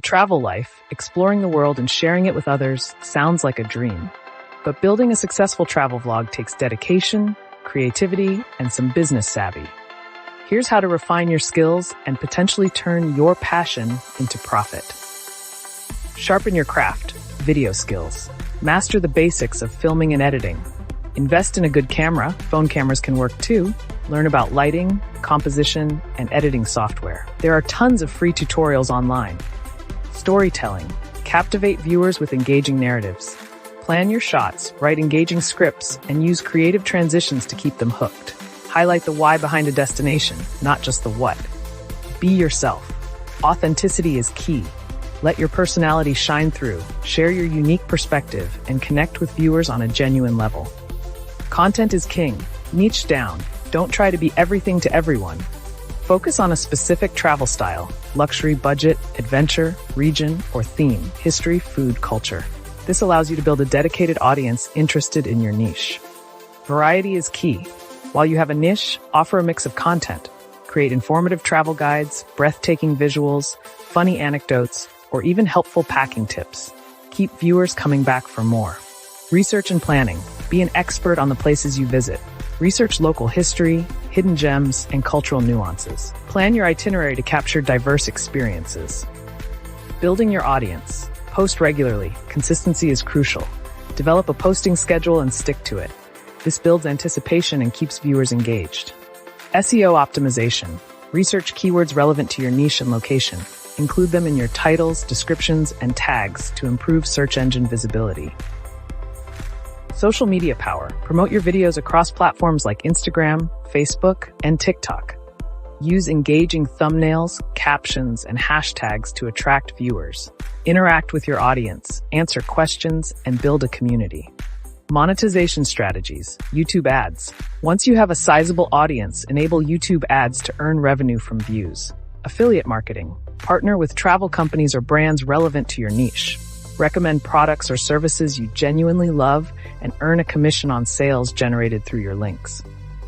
travel life, exploring the world and sharing it with others sounds like a dream. But building a successful travel vlog takes dedication, creativity, and some business savvy. Here's how to refine your skills and potentially turn your passion into profit. Sharpen your craft, video skills. Master the basics of filming and editing. Invest in a good camera, phone cameras can work too. Learn about lighting, composition, and editing software. There are tons of free tutorials online. Storytelling. Captivate viewers with engaging narratives. Plan your shots, write engaging scripts, and use creative transitions to keep them hooked. Highlight the why behind a destination, not just the what. Be yourself. Authenticity is key. Let your personality shine through, share your unique perspective, and connect with viewers on a genuine level. Content is king. Niche down. Don't try to be everything to everyone. Focus on a specific travel style: luxury, budget, adventure, region, or theme, history, food, culture. This allows you to build a dedicated audience interested in your niche. Variety is key. While you have a niche, offer a mix of content. Create informative travel guides, breathtaking visuals, funny anecdotes, or even helpful packing tips. Keep viewers coming back for more. Research and planning. Be an expert on the places you visit. Research local history, hidden gems, and cultural nuances. Plan your itinerary to capture diverse experiences. Building your audience. Post regularly. Consistency is crucial. Develop a posting schedule and stick to it. This builds anticipation and keeps viewers engaged. SEO optimization. Research keywords relevant to your niche and location. Include them in your titles, descriptions, and tags to improve search engine visibility. Social media power. Promote your videos across platforms like Instagram, Facebook, and TikTok. Use engaging thumbnails, captions, and hashtags to attract viewers. Interact with your audience, answer questions, and build a community. Monetization strategies. YouTube ads. Once you have a sizable audience, enable YouTube ads to earn revenue from views. Affiliate marketing. Partner with travel companies or brands relevant to your niche. Recommend products or services you genuinely love and earn a commission on sales generated through your links.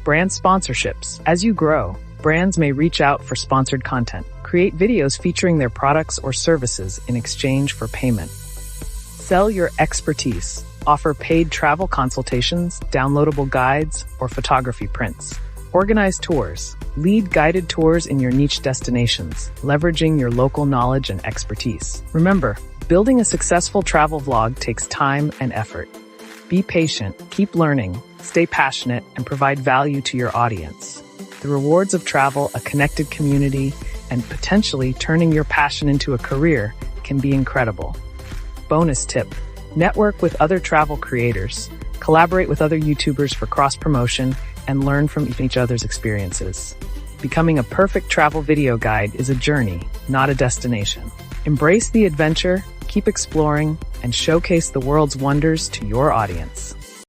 Brand sponsorships. As you grow, brands may reach out for sponsored content. Create videos featuring their products or services in exchange for payment. Sell your expertise. Offer paid travel consultations, downloadable guides, or photography prints. Organize tours. Lead guided tours in your niche destinations, leveraging your local knowledge and expertise. Remember, building a successful travel vlog takes time and effort. Be patient, keep learning, stay passionate, and provide value to your audience. The rewards of travel, a connected community, and potentially turning your passion into a career can be incredible. Bonus tip: network with other travel creators, collaborate with other YouTubers for cross-promotion, and learn from each other's experiences. Becoming a perfect travel video guide is a journey, not a destination. Embrace the adventure, keep exploring, and showcase the world's wonders to your audience.